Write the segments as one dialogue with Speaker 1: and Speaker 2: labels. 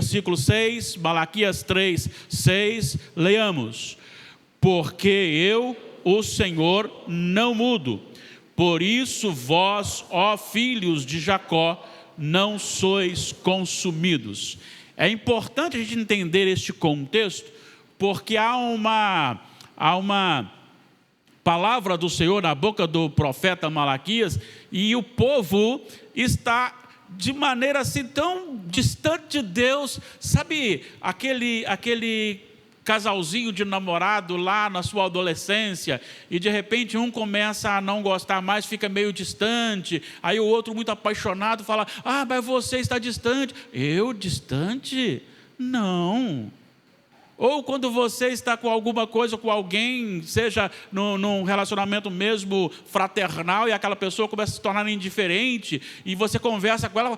Speaker 1: versículo 6, Malaquias 3, 6, leamos: porque eu, o Senhor, não mudo, por isso vós, ó filhos de Jacó, não sois consumidos. É importante a gente entender este contexto, porque há uma palavra do Senhor na boca do profeta Malaquias, e o povo está de maneira assim tão distante de Deus. Sabe aquele casalzinho de namorado lá na sua adolescência, e de repente um começa a não gostar mais, fica meio distante, aí o outro muito apaixonado fala: ah, mas você está distante. Eu distante? Não. Ou quando você está com alguma coisa, com alguém, seja num relacionamento mesmo fraternal, e aquela pessoa começa a se tornar indiferente, e você conversa com ela: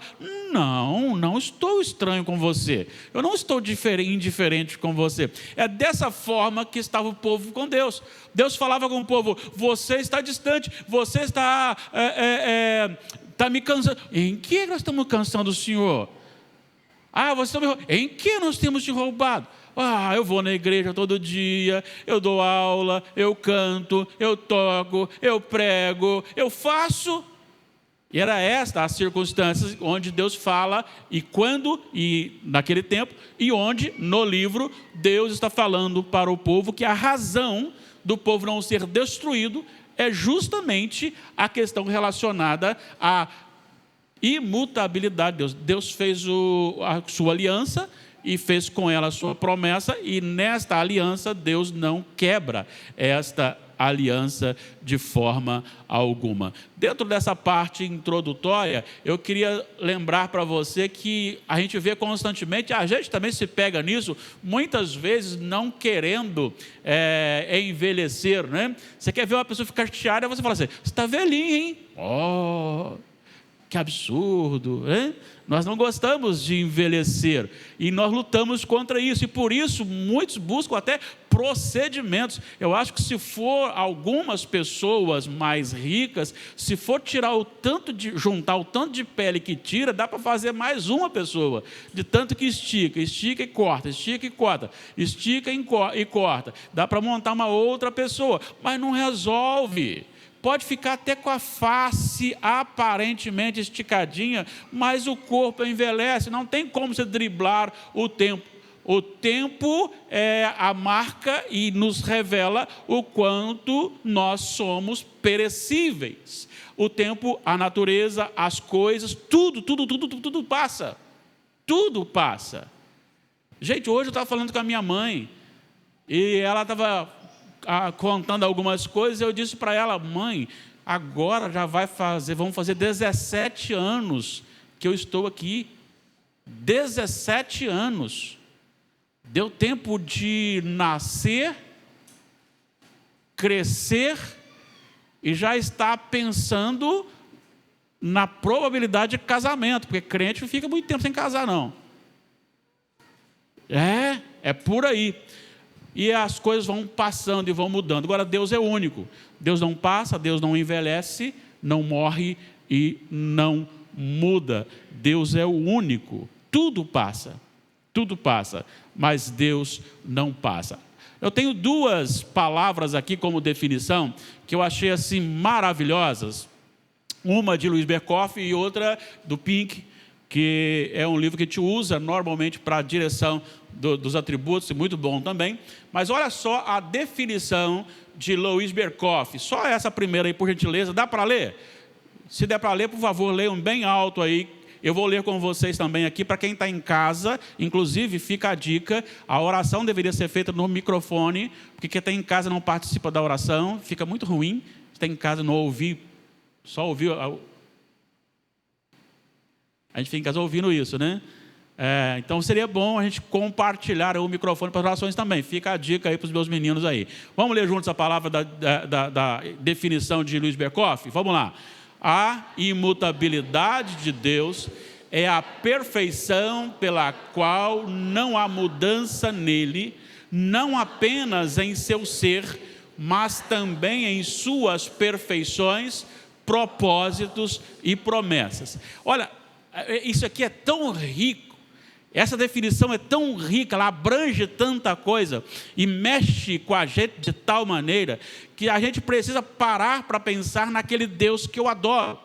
Speaker 1: não estou estranho com você, eu não estou indiferente com você. É dessa forma que estava o povo com Deus. Deus falava com o povo: você está distante, você está me cansando. Em que nós estamos cansando o Senhor? Ah, você está me roubando. Em que nós temos te roubado? Ah, eu vou na igreja todo dia, eu dou aula, eu canto, eu toco, eu prego, eu faço. E era esta as circunstâncias onde Deus fala, e quando, e naquele tempo, e onde no livro Deus está falando para o povo que a razão do povo não ser destruído é justamente a questão relacionada à imutabilidade de Deus. Deus fez a sua aliança e fez com ela a sua promessa, e nesta aliança Deus não quebra esta aliança de forma alguma. Dentro dessa parte introdutória, eu queria lembrar para você que a gente vê constantemente, a gente também se pega nisso, muitas vezes não querendo envelhecer, né? Você quer ver uma pessoa ficar chateada, você fala assim: você está velhinho, hein? Oh, que absurdo, né? Nós não gostamos de envelhecer, e nós lutamos contra isso, e por isso muitos buscam até procedimentos. Eu acho que se for algumas pessoas mais ricas, se for juntar o tanto de pele que tira, dá para fazer mais uma pessoa, de tanto que estica e corta, estica e corta, estica e corta, dá para montar uma outra pessoa, mas não resolve. Pode ficar até com a face aparentemente esticadinha, mas o corpo envelhece, não tem como você driblar o tempo. O tempo é a marca e nos revela o quanto nós somos perecíveis. O tempo, a natureza, as coisas, tudo passa. Tudo passa. Gente, hoje eu estava falando com a minha mãe, e ela estava contando algumas coisas. Eu disse para ela: mãe, agora já vamos fazer 17 anos que eu estou aqui. 17 anos. Deu tempo de nascer, crescer, e já está pensando na probabilidade de casamento, porque crente não fica muito tempo sem casar, não. É por aí. E as coisas vão passando e vão mudando. Agora, Deus é único. Deus não passa, Deus não envelhece, não morre e não muda. Deus é o único. Tudo passa, mas Deus não passa. Eu tenho duas palavras aqui como definição, que eu achei assim maravilhosas. Uma de Louis Berkhoff e outra do Pink, que é um livro que a gente usa normalmente para a direção dos atributos, e muito bom também. Mas olha só a definição de Louis Berkhoff, só essa primeira aí, por gentileza. Dá para ler? Se der para ler, por favor, leiam bem alto aí. Eu vou ler com vocês também aqui, para quem está em casa. Inclusive, fica a dica: a oração deveria ser feita no microfone, porque quem está em casa não participa da oração, fica muito ruim. Está em casa não ouvir, só ouvir. A gente fica em casa ouvindo isso, né? Então seria bom a gente compartilhar o microfone para as orações também. Fica a dica aí para os meus meninos aí. Vamos ler juntos a palavra da definição de Louis Berkhoff? Vamos lá. A imutabilidade de Deus é a perfeição pela qual não há mudança nele, não apenas em seu ser, mas também em suas perfeições, propósitos e promessas. Olha, isso aqui é tão rico, Essa definição é tão rica, ela abrange tanta coisa e mexe com a gente de tal maneira que a gente precisa parar para pensar naquele Deus que eu adoro.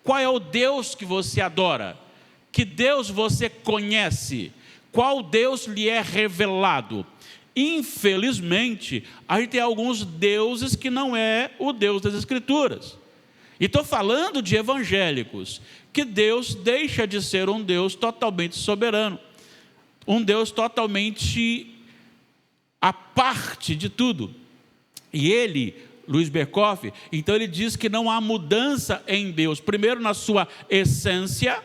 Speaker 1: Qual é o Deus que você adora? Que Deus você conhece? Qual Deus lhe é revelado? Infelizmente, a gente tem alguns deuses que não é o Deus das Escrituras. E estou falando de evangélicos, que Deus deixa de ser um Deus totalmente soberano, um Deus totalmente à parte de tudo. E ele, Luiz Berkoff, então ele diz que não há mudança em Deus, primeiro na sua essência,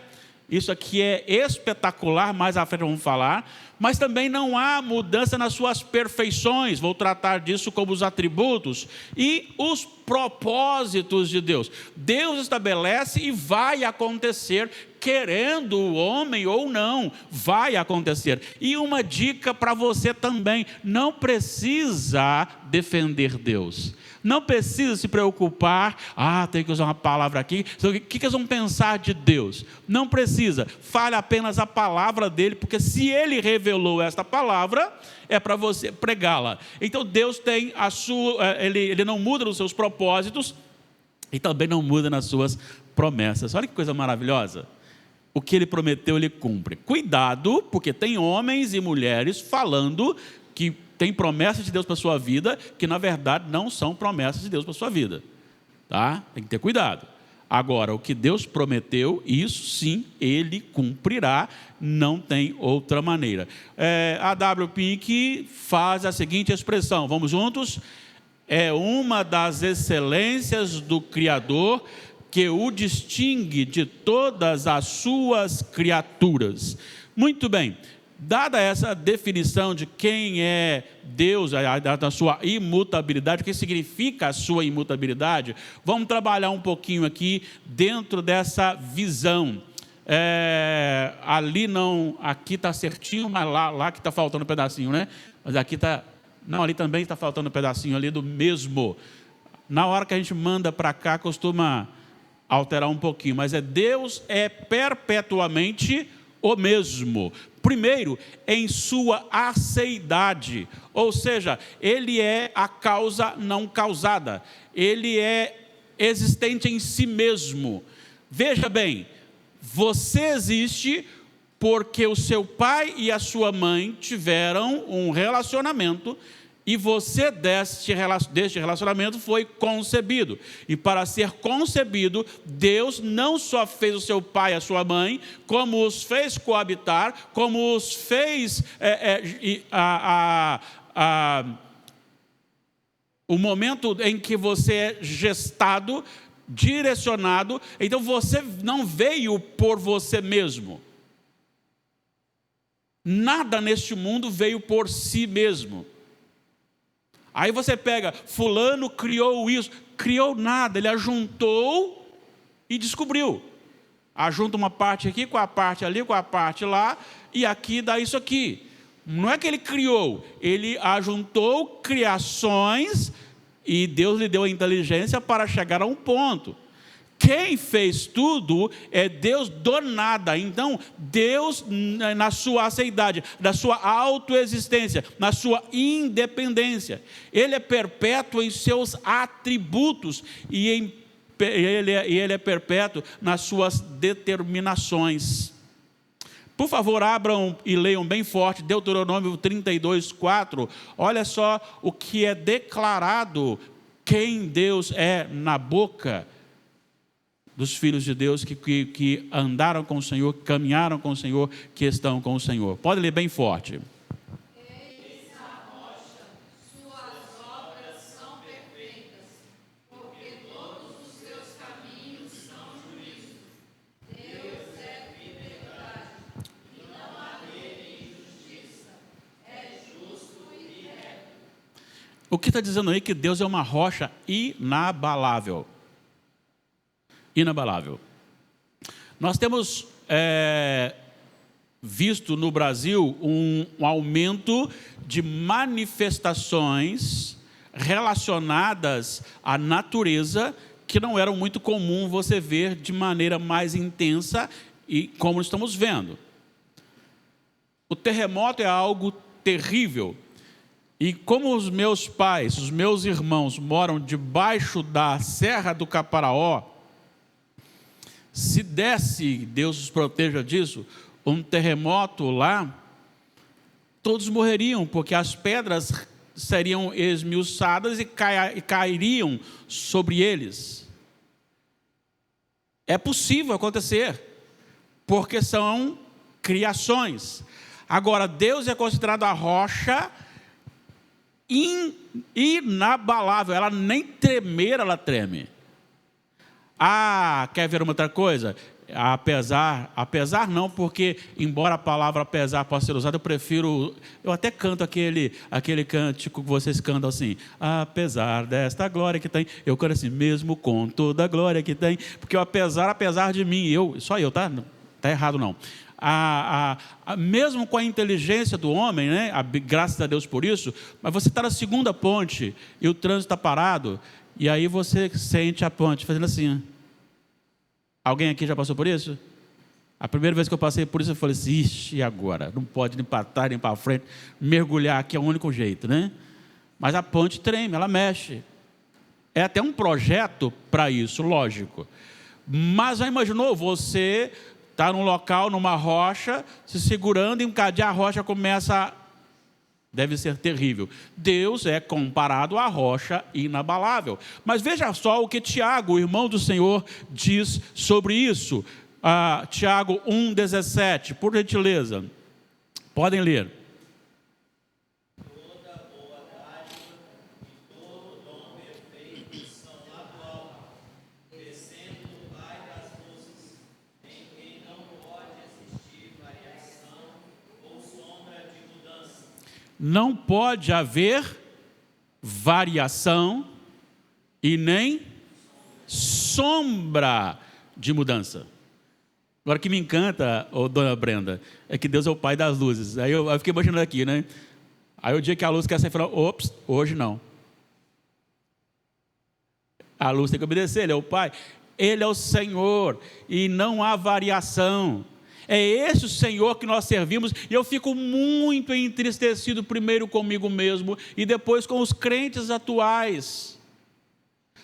Speaker 1: isso aqui é espetacular, mais à frente vamos falar, mas também não há mudança nas suas perfeições, vou tratar disso como os atributos e os propósitos de Deus. Deus estabelece e vai acontecer, querendo o homem ou não, vai acontecer. E uma dica para você também, não precisa defender Deus. Não precisa se preocupar, tem que usar uma palavra aqui, o que eles vão pensar de Deus? Não precisa, fale apenas a palavra dele, porque se ele revelou esta palavra, é para você pregá-la. Então Deus tem a sua, ele não muda nos seus propósitos, e também não muda nas suas promessas. Olha que coisa maravilhosa. O que ele prometeu, ele cumpre. Cuidado, porque tem homens e mulheres falando que tem promessas de Deus para a sua vida, que na verdade não são promessas de Deus para a sua vida. Tá? Tem que ter cuidado. Agora, o que Deus prometeu, isso sim, ele cumprirá, não tem outra maneira. A W. Pink faz a seguinte expressão, vamos juntos? É uma das excelências do Criador que o distingue de todas as suas criaturas. Muito bem. Dada essa definição de quem é Deus, da sua imutabilidade, o que significa a sua imutabilidade, vamos trabalhar um pouquinho aqui dentro dessa visão. Ali não, aqui está certinho, mas lá que está faltando um pedacinho, né? Mas aqui está, não, ali também está faltando um pedacinho ali do mesmo. Na hora que a gente manda para cá, costuma alterar um pouquinho, mas Deus é perpetuamente o mesmo. Primeiro, em sua aceidade, ou seja, ele é a causa não causada, ele é existente em si mesmo. Veja bem, você existe porque o seu pai e a sua mãe tiveram um relacionamento e você deste relacionamento foi concebido. E para ser concebido, Deus não só fez o seu pai e a sua mãe, como os fez coabitar, como os fez o momento em que você é gestado, direcionado. Então você não veio por você mesmo. Nada neste mundo veio por si mesmo. Aí você pega, fulano criou isso, criou nada, ele ajuntou e descobriu. Ajunta uma parte aqui com a parte ali, com a parte lá, e aqui dá isso aqui. Não é que ele criou, ele ajuntou criações e Deus lhe deu a inteligência para chegar a um ponto. Quem fez tudo é Deus do nada. Então, Deus, na sua aceidade, na sua autoexistência, na sua independência, Ele é perpétuo em seus atributos e Ele é perpétuo nas suas determinações. Por favor, abram e leiam bem forte Deuteronômio 32:4. Olha só o que é declarado, quem Deus é na boca dos filhos de Deus que andaram com o Senhor, caminharam com o Senhor, que estão com o Senhor. Pode ler bem forte.
Speaker 2: Eis a rocha, suas obras são perfeitas, porque todos os seus caminhos são juízo. Deus é verdade, e não há nele injustiça, é justo e reto.
Speaker 1: O que está dizendo aí que Deus é uma rocha inabalável. Inabalável. Nós temos visto no Brasil um aumento de manifestações relacionadas à natureza que não eram muito comum você ver de maneira mais intensa e como estamos vendo. O terremoto é algo terrível. E como os meus pais, os meus irmãos moram debaixo da Serra do Caparaó, se desse, Deus os proteja disso, um terremoto lá, todos morreriam, porque as pedras seriam esmiuçadas e cairiam sobre eles. É possível acontecer, porque são criações. Agora, Deus é considerado a rocha inabalável, ela nem tremer, ela treme. Quer ver uma outra coisa? Apesar não, porque embora a palavra apesar possa ser usada, eu até canto aquele cântico que vocês cantam assim, apesar desta glória que tem, eu canto assim, mesmo com toda a glória que tem, porque o apesar de mim, só eu, tá? Não está errado não. Mesmo com a inteligência do homem, né? Graças a Deus por isso, mas você está na segunda ponte e o trânsito está parado, e aí você sente a ponte fazendo assim. Alguém aqui já passou por isso? A primeira vez que eu passei por isso, eu falei assim, ixi, e agora? Não pode nem para trás, nem para frente, mergulhar aqui é o único jeito, né? Mas a ponte treme, ela mexe. É até um projeto para isso, lógico. Mas já imaginou você está num local, numa rocha, se segurando e um cadinho a rocha começa deve ser terrível. Deus é comparado à rocha inabalável. Mas veja só o que Tiago, o irmão do Senhor, diz sobre isso. Tiago 1,17, por gentileza. Podem ler.
Speaker 3: Toda boa dádiva e todo dom perfeito são lá do alto, descendo do Pai das luzes, em quem não pode existir variação ou sombra de mudança.
Speaker 1: Não pode haver variação e nem sombra de mudança. Agora, o que me encanta, dona Brenda, é que Deus é o Pai das luzes. Aí eu fiquei imaginando aqui, né? Aí o dia que a luz quer sair, fala, ops, hoje não. A luz tem que obedecer, Ele é o Pai. Ele é o Senhor e não há variação. É esse o Senhor que nós servimos, e eu fico muito entristecido, primeiro comigo mesmo, e depois com os crentes atuais.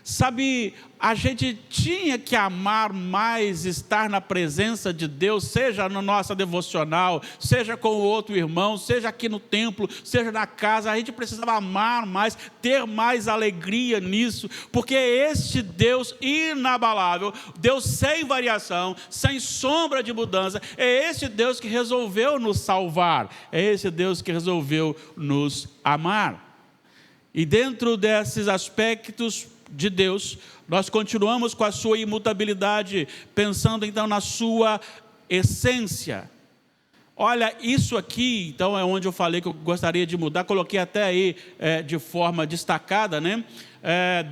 Speaker 1: Sabe, a gente tinha que amar mais estar na presença de Deus, seja na nossa devocional, seja com o outro irmão, seja aqui no templo, seja na casa, a gente precisava amar mais, ter mais alegria nisso, porque é este Deus inabalável, Deus sem variação, sem sombra de mudança, é esse Deus que resolveu nos salvar, é esse Deus que resolveu nos amar. E dentro desses aspectos de Deus, nós continuamos com a sua imutabilidade, pensando então na sua essência. Olha, isso aqui, então é onde eu falei que eu gostaria de mudar, coloquei até aí de forma destacada, né?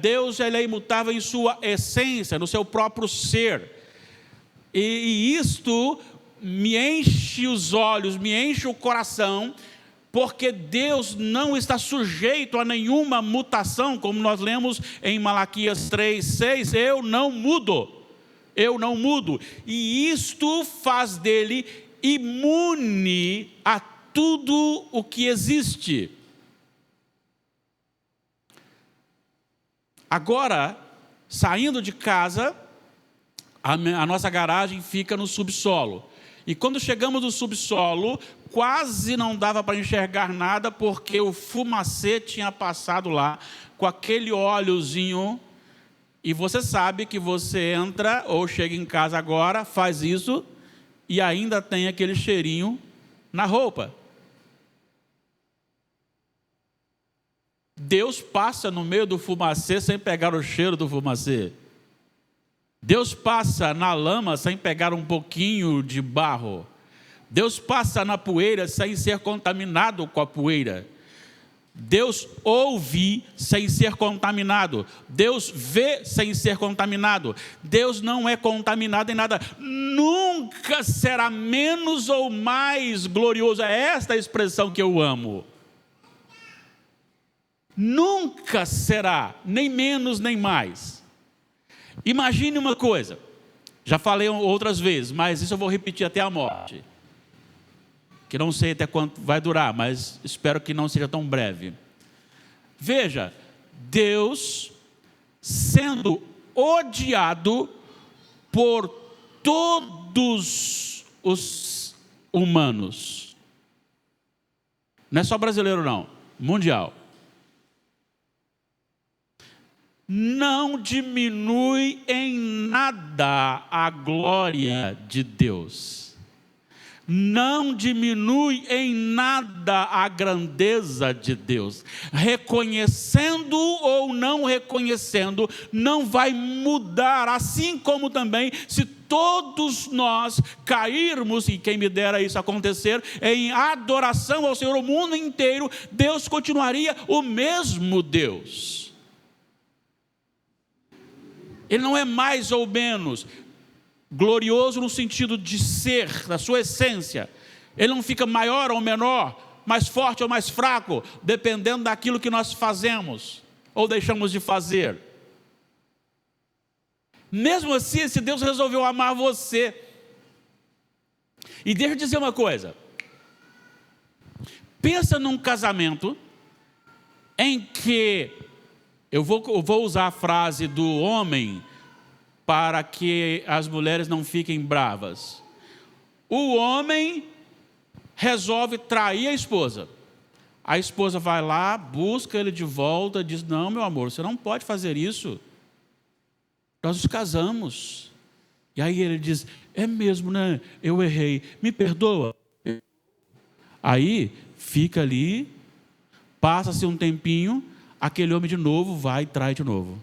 Speaker 1: Deus, ele é imutável em sua essência, no seu próprio ser. E isto me enche os olhos, me enche o coração, porque Deus não está sujeito a nenhuma mutação, como nós lemos em Malaquias 3:6, eu não mudo, e isto faz dele imune a tudo o que existe. Agora, saindo de casa, a nossa garagem fica no subsolo. E quando chegamos no subsolo, quase não dava para enxergar nada, porque o fumacê tinha passado lá, com aquele óleozinho. E você sabe que você entra, ou chega em casa agora, faz isso, e ainda tem aquele cheirinho na roupa. Deus passa no meio do fumacê sem pegar o cheiro do fumacê. Deus passa na lama sem pegar um pouquinho de barro. Deus passa na poeira sem ser contaminado com a poeira. Deus ouve sem ser contaminado. Deus vê sem ser contaminado. Deus não é contaminado em nada. Nunca será menos ou mais glorioso. É esta a expressão que eu amo. Nunca será, nem menos nem mais. Imagine uma coisa, já falei outras vezes, mas isso eu vou repetir até a morte. que não sei até quanto vai durar, mas espero que não seja tão breve. Veja, Deus sendo odiado por todos os humanos. Não é só brasileiro não, mundial. Não diminui em nada a glória de Deus. Não diminui em nada a grandeza de Deus. Reconhecendo ou não reconhecendo, não vai mudar. Assim como também, se todos nós cairmos, e quem me dera isso acontecer, em adoração ao Senhor, o mundo inteiro, Deus continuaria o mesmo Deus. Ele não é mais ou menos glorioso no sentido de ser, da sua essência. Ele não fica maior ou menor, mais forte ou mais fraco, dependendo daquilo que nós fazemos ou deixamos de fazer. Mesmo assim, se Deus resolveu amar você, e deixa eu dizer uma coisa, pensa num casamento em que, eu vou usar a frase do homem, para que as mulheres não fiquem bravas. O homem resolve trair a esposa. A esposa vai lá, busca ele de volta, diz: não, meu amor, você não pode fazer isso. Nós nos casamos. E aí ele diz: é mesmo, né? Eu errei, me perdoa. Aí fica ali, passa-se um tempinho, aquele homem de novo vai e trai de novo.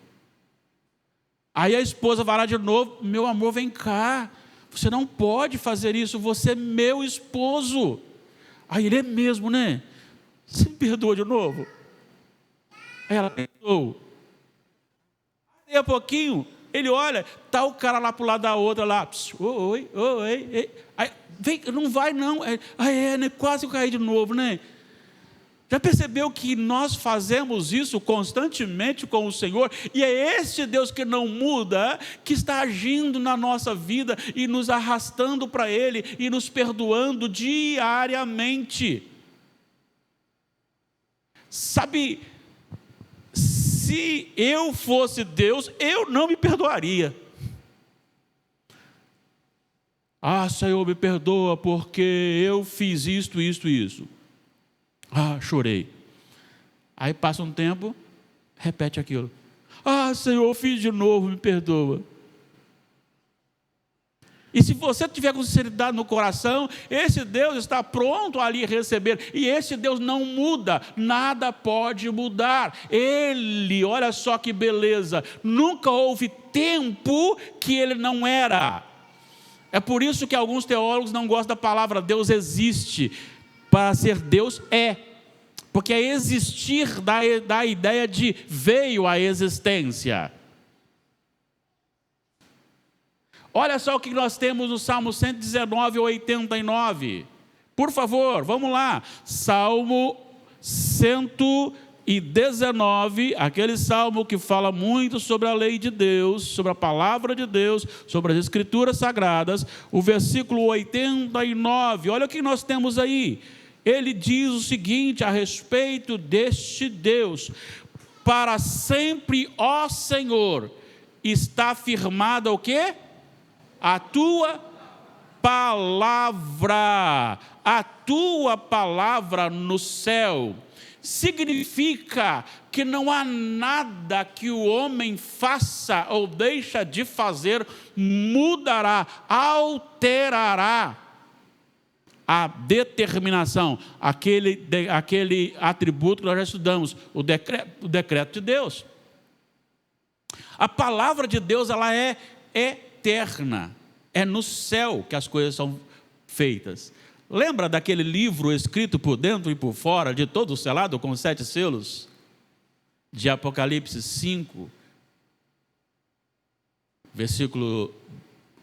Speaker 1: Aí a esposa vai lá de novo: meu amor, vem cá, você não pode fazer isso, você é meu esposo. Aí ele: é mesmo, né? Você me perdoa de novo? Aí ela: perdoou. Aí a pouquinho, ele olha, está o cara lá para o lado da outra, lá: oi, oi. Aí, vem, não vai não. Aí, né? Quase eu caí de novo, né? Já percebeu que nós fazemos isso constantemente com o Senhor? E é este Deus que não muda, que está agindo na nossa vida e nos arrastando para Ele e nos perdoando diariamente. Sabe, se eu fosse Deus, eu não me perdoaria. Ah, Senhor, me perdoa porque eu fiz isto. Ah, chorei. Aí passa um tempo, repete aquilo. Ah, Senhor, fiz de novo, me perdoa. E se você tiver com sinceridade no coração, esse Deus está pronto ali a receber. E esse Deus não muda, nada pode mudar. Ele, olha só que beleza, nunca houve tempo que ele não era. É por isso que alguns teólogos não gostam da palavra Deus existe. Para ser Deus é, porque é existir dá a ideia de veio à existência. Olha só o que nós temos no Salmo 119, 89. Por favor, vamos lá. Salmo 119, aquele salmo que fala muito sobre a lei de Deus, sobre a palavra de Deus, sobre as escrituras sagradas. O versículo 89, olha o que nós temos aí. Ele diz o seguinte a respeito deste Deus: para sempre, ó Senhor, está firmada o quê? A tua palavra. A tua palavra no céu. Significa que não há nada que o homem faça ou deixa de fazer mudará, alterará a determinação, aquele atributo que nós já estudamos, o decreto de Deus. A palavra de Deus, ela é eterna, é no céu que as coisas são feitas. Lembra daquele livro escrito por dentro e por fora, de todo selado com 7 selos? De Apocalipse 5, versículo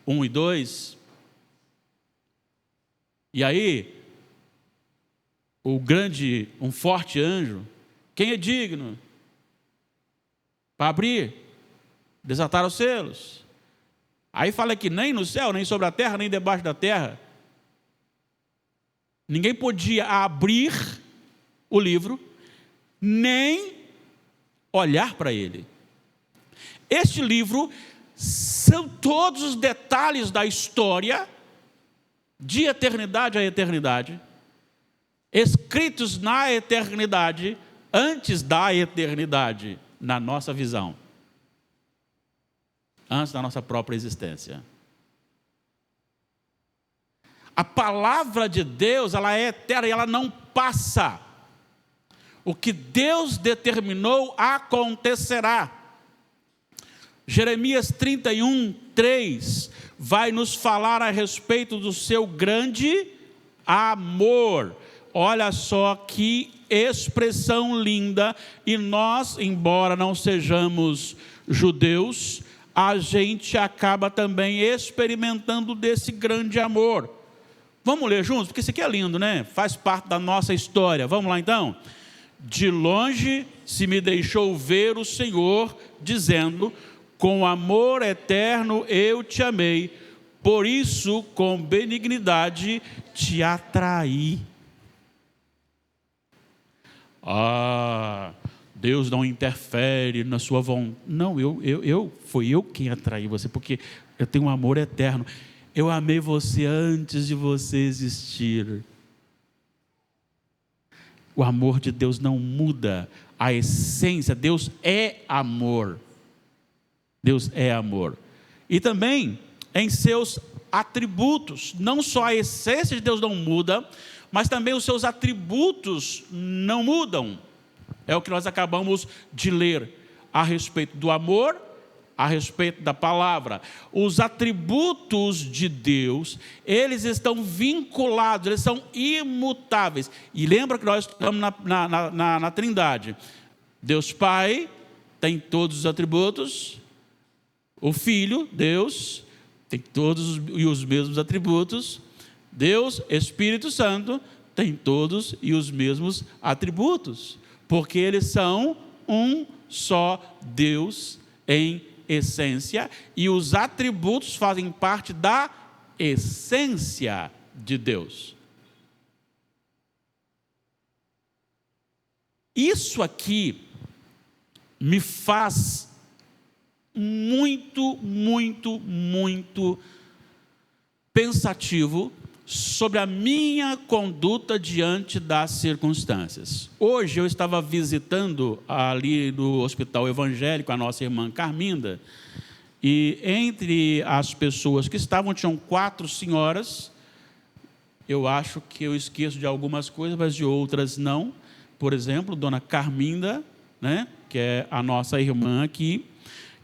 Speaker 1: 1 e 2. E aí, um forte anjo, quem é digno para abrir, desatar os selos? Aí fala que nem no céu, nem sobre a terra, nem debaixo da terra, Ninguém podia abrir o livro, nem olhar para ele. Este livro são todos os detalhes da história, de eternidade a eternidade, escritos na eternidade, antes da eternidade, na nossa visão, antes da nossa própria existência. A palavra de Deus, ela é eterna e ela não passa. O que Deus determinou acontecerá. Jeremias 31, 3 vai nos falar a respeito do seu grande amor. Olha só que expressão linda. E nós, embora não sejamos judeus, a gente acaba também experimentando desse grande amor. Vamos ler juntos? Porque isso aqui é lindo, né? Faz parte da nossa história. Vamos lá então? De longe se me deixou ver o Senhor, dizendo: com amor eterno eu te amei, por isso com benignidade te atraí. Deus não interfere na sua vontade. Não, fui eu quem atraí você, porque eu tenho um amor eterno. Eu amei você antes de você existir. O amor de Deus não muda a essência. Deus é amor. Deus é amor. E também em seus atributos. Não só a essência de Deus não muda, mas também os seus atributos não mudam. É o que nós acabamos de ler a respeito do amor, a respeito da palavra. Os atributos de Deus, eles estão vinculados, eles são imutáveis. E lembra que nós estamos na Trindade. Deus Pai tem todos os atributos. O Filho, Deus, tem todos os mesmos atributos. Deus, Espírito Santo, tem todos e os mesmos atributos. Porque eles são um só Deus em essência, e os atributos fazem parte da essência de Deus. Isso aqui me faz muito pensativo sobre a minha conduta diante das circunstâncias. Hoje eu estava visitando ali no Hospital Evangélico a nossa irmã Carminda, e entre as pessoas que estavam, tinham 4 senhoras. Eu acho que eu esqueço de algumas coisas, mas de outras não. Por exemplo, dona Carminda, né, que é a nossa irmã aqui,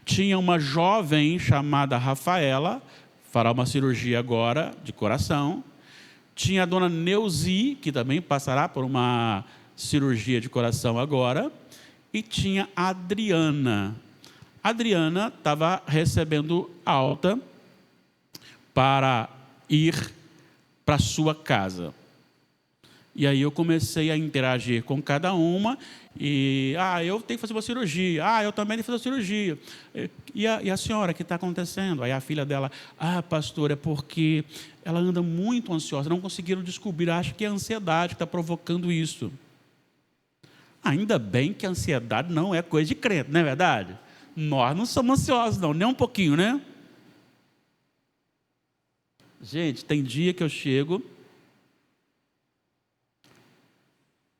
Speaker 1: tinha uma jovem chamada Rafaela, fará uma cirurgia agora de coração. Tinha a dona Neuzi, que também passará por uma cirurgia de coração agora. E tinha a Adriana. A Adriana estava recebendo alta para ir para sua casa. E aí eu comecei a interagir com cada uma. E, eu tenho que fazer uma cirurgia. Eu também tenho que fazer uma cirurgia. E a senhora, o que está acontecendo? Aí a filha dela, pastor, é porque ela anda muito ansiosa. Não conseguiram descobrir, acho que é a ansiedade que está provocando isso. Ainda bem que a ansiedade não é coisa de crente, não é verdade? Nós não somos ansiosos, não, nem um pouquinho, né? Gente, tem dia que eu chego,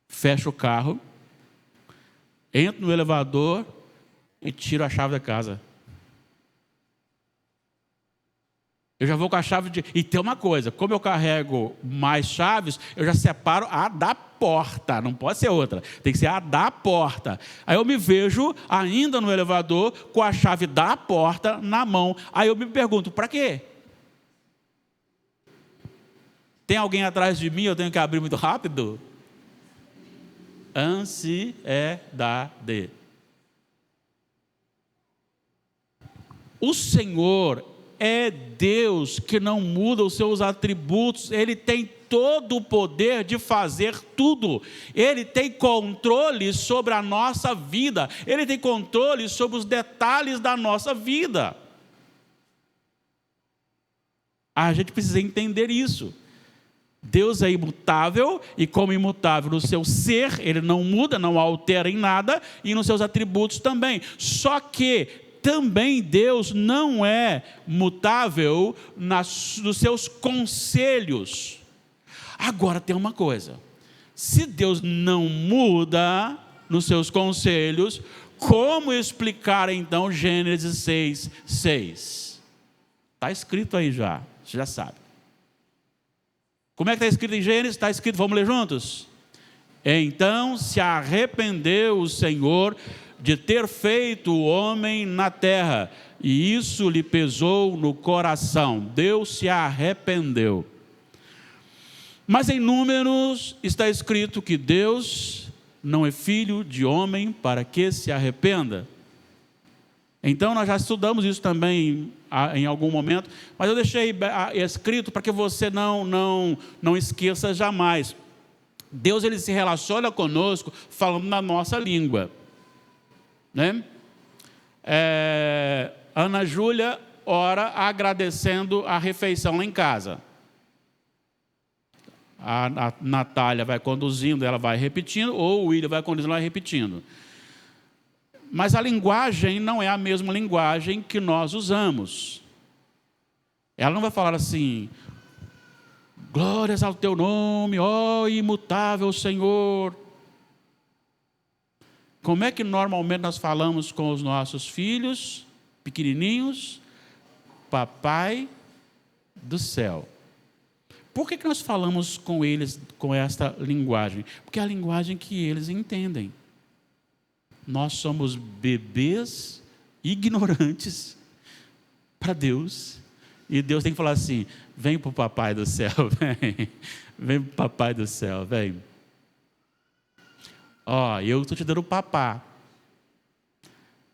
Speaker 1: fecho o carro, entro no elevador e tiro a chave da casa. Eu já vou com a chave de... E tem uma coisa, como eu carrego mais chaves, eu já separo a da porta, não pode ser outra, tem que ser a da porta. Aí eu me vejo ainda no elevador com a chave da porta na mão. Aí eu me pergunto, para quê? Tem alguém atrás de mim, eu tenho que abrir muito rápido? Ansiedade. O Senhor é Deus que não muda os seus atributos. Ele tem todo o poder de fazer tudo. Ele tem controle sobre a nossa vida. Ele tem controle sobre os detalhes da nossa vida. A gente precisa entender isso. Deus é imutável, e como imutável no seu ser, Ele não muda, não altera em nada, e nos seus atributos também. Só que também Deus não é mutável nos seus conselhos. Agora tem uma coisa: se Deus não muda nos seus conselhos, como explicar então Gênesis 6:6? Está escrito aí já, você já sabe. Como é que está escrito em Gênesis? Está escrito, vamos ler juntos? Então se arrependeu o Senhor de ter feito o homem na terra, e isso lhe pesou no coração. Deus se arrependeu. Mas em Números está escrito que Deus não é filho de homem para que se arrependa. Então nós já estudamos isso também em algum momento, mas eu deixei escrito para que você não esqueça jamais. Deus, ele se relaciona conosco falando na nossa língua, né? Ana Júlia ora agradecendo a refeição lá em casa. A Natália vai conduzindo, ela vai repetindo, ou o William vai conduzindo, ela vai repetindo. Mas a linguagem não é a mesma linguagem que nós usamos. Ela não vai falar assim: glórias ao teu nome, ó imutável Senhor. Como é que normalmente nós falamos com os nossos filhos pequenininhos? Papai do céu. Por que nós falamos com eles com esta linguagem? Porque é a linguagem que eles entendem. Nós somos bebês ignorantes para Deus. E Deus tem que falar assim: vem para o papai do céu, vem. Vem para o papai do céu, vem. Ó, eu estou te dando papá.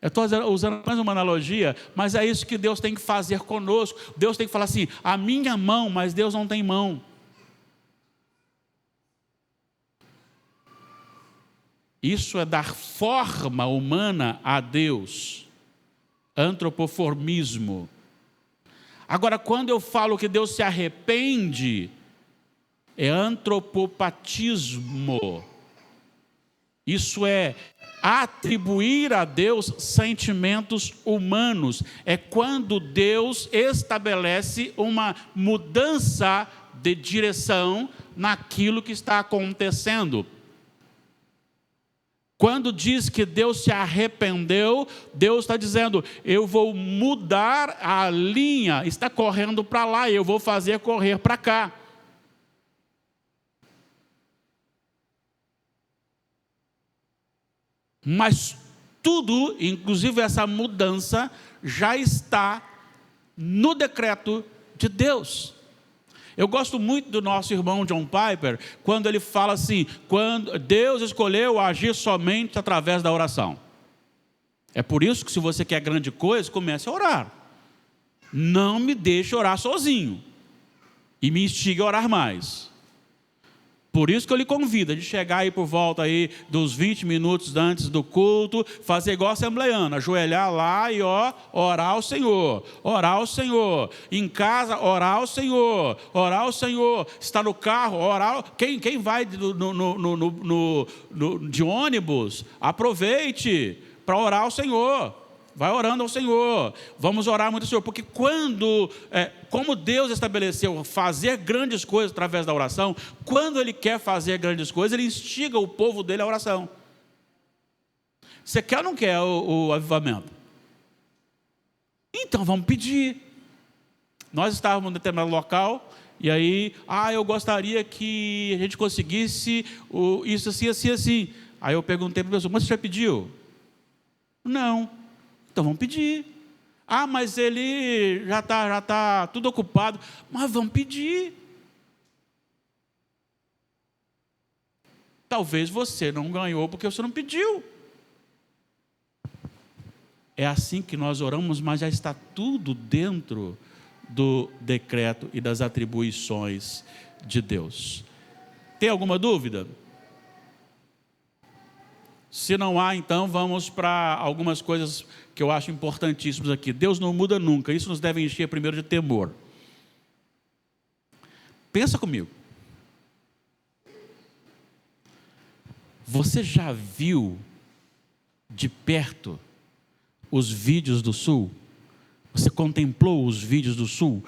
Speaker 1: Eu estou usando mais uma analogia, mas é isso que Deus tem que fazer conosco. Deus tem que falar assim: a minha mão, mas Deus não tem mão. Isso é dar forma humana a Deus. Antropoformismo. Agora, quando eu falo que Deus se arrepende, é antropopatismo. Isso é atribuir a Deus sentimentos humanos. É quando Deus estabelece uma mudança de direção naquilo que está acontecendo. Quando diz que Deus se arrependeu, Deus está dizendo: eu vou mudar a linha, está correndo para lá, eu vou fazer correr para cá. Mas tudo, inclusive essa mudança, já está no decreto de Deus. Eu gosto muito do nosso irmão John Piper, quando ele fala assim: quando Deus escolheu agir somente através da oração. É por isso que, se você quer grande coisa, comece a orar. Não me deixe orar sozinho, e me instigue a orar mais. Por isso que eu lhe convido a de chegar aí por volta aí dos 20 minutos antes do culto, fazer igual a assembleiana, ajoelhar lá e orar ao Senhor, orar ao Senhor. Em casa, orar ao Senhor, orar ao Senhor. Está no carro, orar. Quem vai de ônibus, aproveite para orar ao Senhor. Vai orando ao Senhor. Vamos orar muito ao Senhor. Porque como Deus estabeleceu fazer grandes coisas através da oração, quando Ele quer fazer grandes coisas, Ele instiga o povo dele à oração. Você quer ou não quer o avivamento? Então vamos pedir. Nós estávamos em determinado local, e aí, eu gostaria que a gente conseguisse isso assim, assim, assim. Aí eu perguntei para a pessoa: mas você já pediu? Não. Então vamos pedir. Mas ele já está tudo ocupado. Mas vamos pedir. Talvez você não ganhou porque você não pediu. É assim que nós oramos, mas já está tudo dentro do decreto e das atribuições de Deus. Tem alguma dúvida? Se não há, então vamos para algumas coisas que eu acho importantíssimas aqui. Deus não muda nunca. Isso nos deve encher primeiro de temor. Pensa comigo. Você já viu de perto os vídeos do Sul? Você contemplou os vídeos do Sul?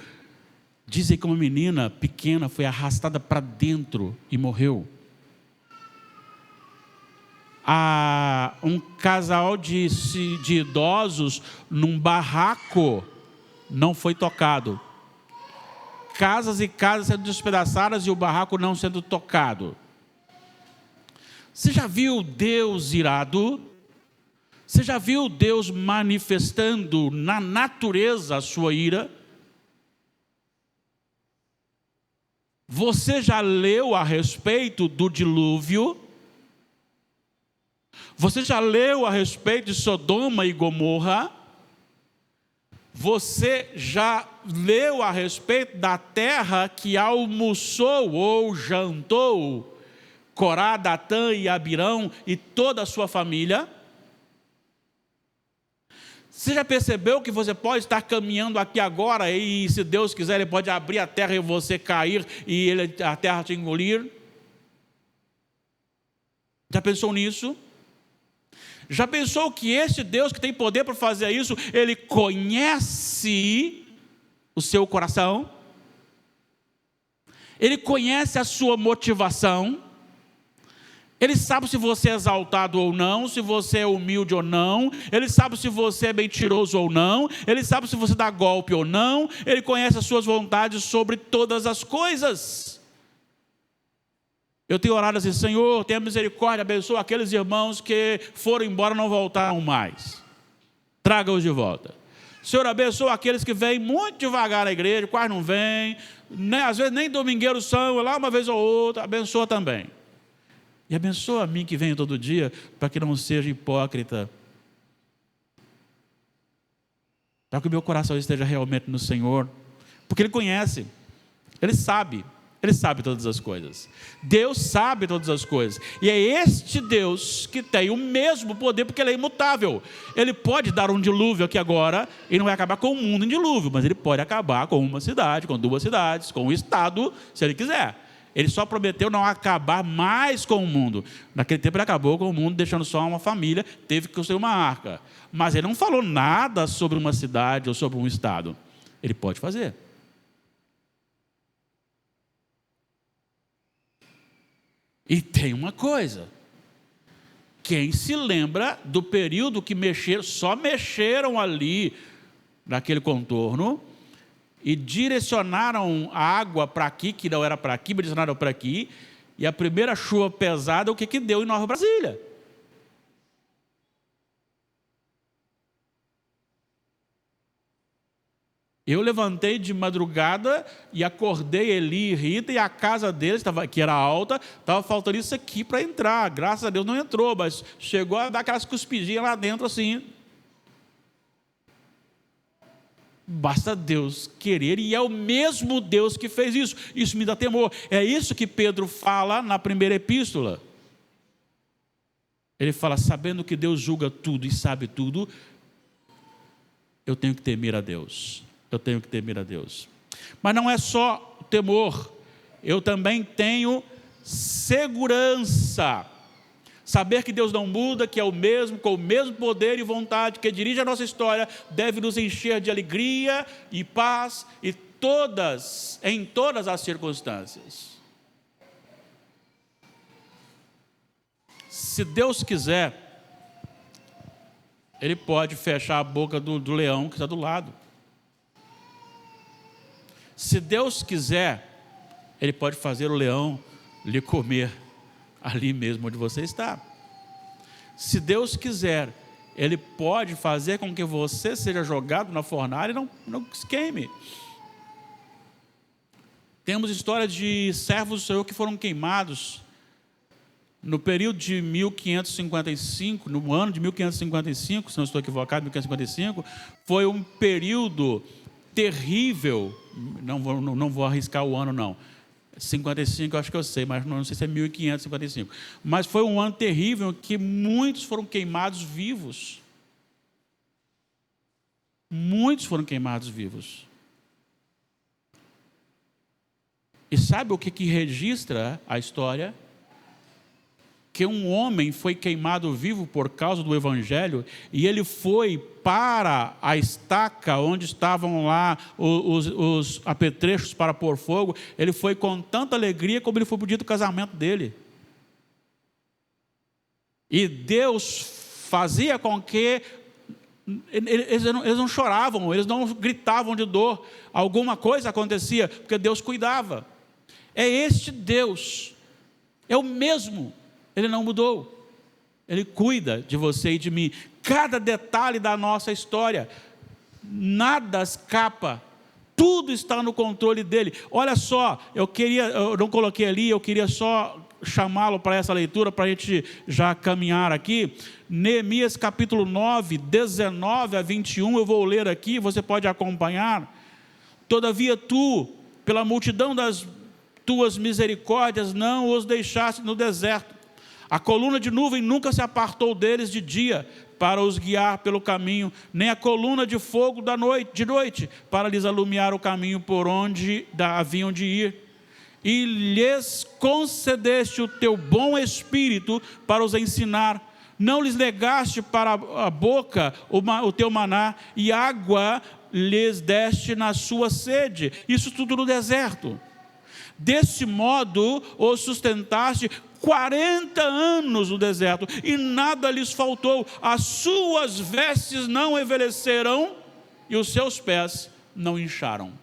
Speaker 1: Dizem que uma menina pequena foi arrastada para dentro e morreu. Um casal de idosos num barraco não foi tocado. Casas e casas sendo despedaçadas e o barraco não sendo tocado. Você já viu Deus irado? Você já viu Deus manifestando na natureza a sua ira? Você já leu a respeito do dilúvio? Você já leu a respeito de Sodoma e Gomorra? Você já leu a respeito da terra que almoçou ou jantou Corá, Datã e Abirão e toda a sua família? Você já percebeu que você pode estar caminhando aqui agora e, se Deus quiser, Ele pode abrir a terra e você cair e a terra te engolir? Já pensou nisso? Já pensou que esse Deus que tem poder para fazer isso, Ele conhece o seu coração? Ele conhece a sua motivação? Ele sabe se você é exaltado ou não, se você é humilde ou não. Ele sabe se você é mentiroso ou não. Ele sabe se você dá golpe ou não. Ele conhece as suas vontades sobre todas as coisas. Eu tenho orado assim: Senhor, tenha misericórdia, abençoa aqueles irmãos que foram embora e não voltaram mais. Traga-os de volta. Senhor, abençoa aqueles que vêm muito devagar à igreja, quase não vêm, às vezes nem domingueiros são, lá uma vez ou outra. Abençoa também. E abençoa a mim que venho todo dia, para que não seja hipócrita. Para que o meu coração esteja realmente no Senhor. Porque Ele conhece, Ele sabe todas as coisas. Deus sabe todas as coisas. E é este Deus que tem o mesmo poder, porque Ele é imutável. Ele pode dar um dilúvio aqui agora, e não vai acabar com o mundo em dilúvio, mas Ele pode acabar com uma cidade, com 2 cidades, com um estado, se Ele quiser. Ele só prometeu não acabar mais com o mundo. Naquele tempo Ele acabou com o mundo, deixando só uma família, teve que construir uma arca. Mas Ele não falou nada sobre uma cidade ou sobre um estado. Ele pode fazer. E tem uma coisa: quem se lembra do período que só mexeram ali, naquele contorno, e direcionaram a água para aqui, que não era para aqui, mas direcionaram para aqui, e a primeira chuva pesada, o que deu em Nova Brasília? Eu levantei de madrugada e acordei Eli e Rita, e a casa deles, que era alta, estava faltando isso aqui para entrar. Graças a Deus não entrou, mas chegou a dar aquelas cuspidinhas lá dentro assim. Basta Deus querer, e é o mesmo Deus que fez isso. Isso me dá temor. É isso que Pedro fala na primeira epístola. Ele fala: sabendo que Deus julga tudo e sabe tudo, eu tenho que temer a Deus. Eu tenho que temer a Deus. Mas não é só temor, eu também tenho segurança. Saber que Deus não muda, que é o mesmo, com o mesmo poder e vontade, que dirige a nossa história, deve nos encher de alegria e paz em todas as circunstâncias. Se Deus quiser, Ele pode fechar a boca do leão que está do lado. Se Deus quiser, Ele pode fazer o leão lhe comer ali mesmo onde você está. Se Deus quiser, Ele pode fazer com que você seja jogado na fornalha e não se queime. Temos história de servos do Senhor que foram queimados no período de 1555, no ano de 1555, se não estou equivocado, 1555, foi um período terrível. Não vou arriscar o ano não. 55 eu acho que eu sei, mas não sei se é 1555. Mas foi um ano terrível que muitos foram queimados vivos. Muitos foram queimados vivos. E sabe o que registra a história? que um homem foi queimado vivo por causa do evangelho, e ele foi para a estaca onde estavam lá os apetrechos para pôr fogo. Ele foi com tanta alegria como ele foi para o dia do casamento dele. E Deus fazia com que eles não choravam, eles não gritavam de dor. Alguma coisa acontecia, porque Deus cuidava. É este Deus, é o mesmo. Ele não mudou. Ele cuida de você e de mim. Cada detalhe da nossa história, nada escapa. Tudo está no controle dele. Olha só, eu não coloquei ali, eu queria só chamá-lo para essa leitura, para a gente já caminhar aqui. Neemias capítulo 9, 19 a 21, eu vou ler aqui, você pode acompanhar. Todavia tu, pela multidão das tuas misericórdias, não os deixaste no deserto. A coluna de nuvem nunca se apartou deles de dia, para os guiar pelo caminho, nem a coluna de fogo de noite, para lhes alumiar o caminho por onde haviam de ir. E lhes concedeste o teu bom espírito para os ensinar. Não lhes negaste para a boca o teu maná, e água lhes deste na sua sede. Isso tudo no deserto. Desse modo os sustentaste 40 anos no deserto, e nada lhes faltou. As suas vestes não envelheceram, e os seus pés não incharam.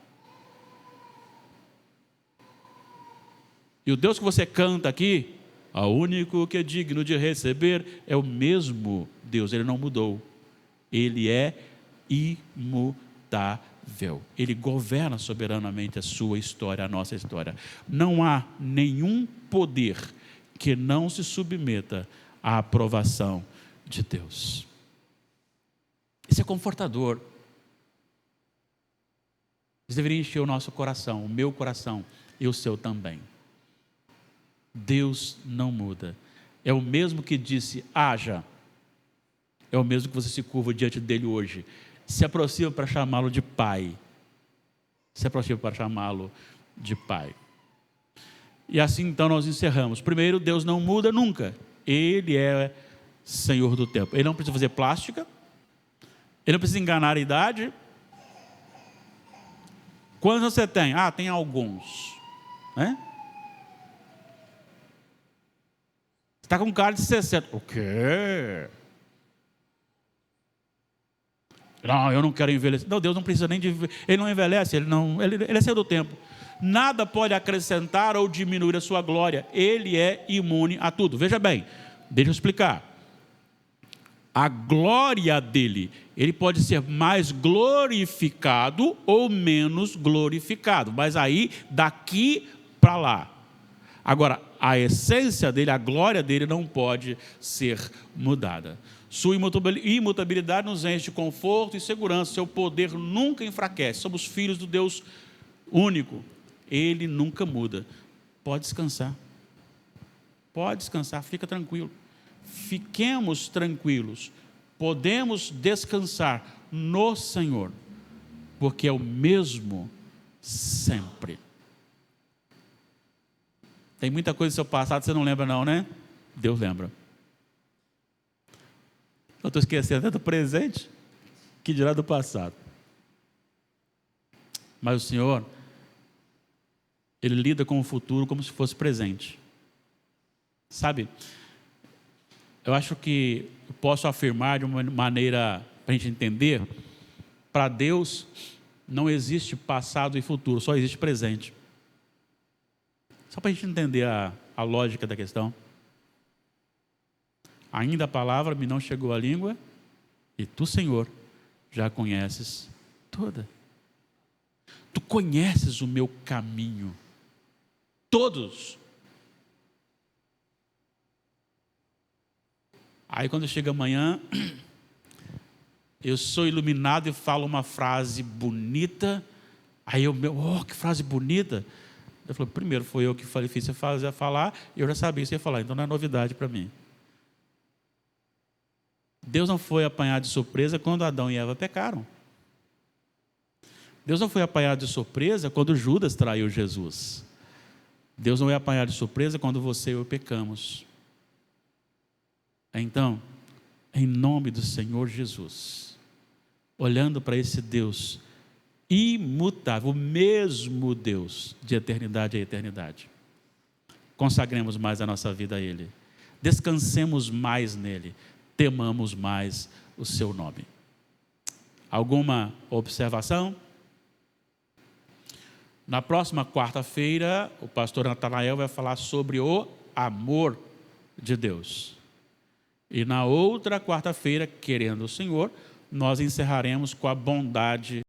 Speaker 1: E o Deus que você canta aqui, o único que é digno de receber, é o mesmo Deus. Ele não mudou. Ele é imutável. Ele governa soberanamente a sua história, a nossa história. Não há nenhum poder que não se submeta à aprovação de Deus. Isso é confortador. Isso deveria encher o nosso coração, o meu coração e o seu também. Deus não muda. É o mesmo que disse, haja. É o mesmo que você se curva diante dele hoje. Se aproxima para chamá-lo de Pai. Se aproxima para chamá-lo de Pai. E assim então nós encerramos. Primeiro, Deus não muda nunca. Ele é Senhor do tempo. Ele não precisa fazer plástica. Ele não precisa enganar a idade. Quantos você tem? Tem alguns. Né? Está com cara de 60. O quê? Não, eu não quero envelhecer. Não, Deus não precisa nem de... Ele não envelhece, ele é Senhor do tempo. Nada pode acrescentar ou diminuir a sua glória. Ele é imune a tudo. Veja bem, deixa eu explicar. A glória dele, ele pode ser mais glorificado ou menos glorificado. Mas aí, daqui para lá. Agora, a essência dele, a glória dele não pode ser mudada. Sua imutabilidade nos enche de conforto e segurança. Seu poder nunca enfraquece. Somos filhos do Deus único. Ele nunca muda. Pode descansar. Pode descansar, fica tranquilo. Fiquemos tranquilos. Podemos descansar no Senhor, porque é o mesmo sempre. Tem muita coisa do seu passado que você não lembra não, né? Deus lembra. Eu estou esquecendo até do presente, que dirá do passado. Mas o Senhor, Ele lida com o futuro como se fosse presente. Sabe, eu acho que eu posso afirmar de uma maneira para a gente entender, para Deus não existe passado e futuro, só existe presente. Só para a gente entender a lógica da questão. Ainda a palavra me não chegou à língua, e tu, Senhor, já conheces toda. Tu conheces o meu caminho. Todos. Aí quando chega amanhã, eu sou iluminado e falo uma frase bonita. Aí que frase bonita. Eu falei, primeiro foi eu que fiz você falar, e eu já sabia que você ia falar, então não é novidade para mim. Deus não foi apanhado de surpresa quando Adão e Eva pecaram. Deus não foi apanhado de surpresa quando Judas traiu Jesus. Deus não é apanhado de surpresa quando você e eu pecamos. Então, em nome do Senhor Jesus, olhando para esse Deus imutável, o mesmo Deus de eternidade a eternidade, consagremos mais a nossa vida a Ele, descansemos mais nele, temamos mais o seu nome. Alguma observação? Na próxima quarta-feira, o pastor Natanael vai falar sobre o amor de Deus. E na outra quarta-feira, querendo o Senhor, nós encerraremos com a bondade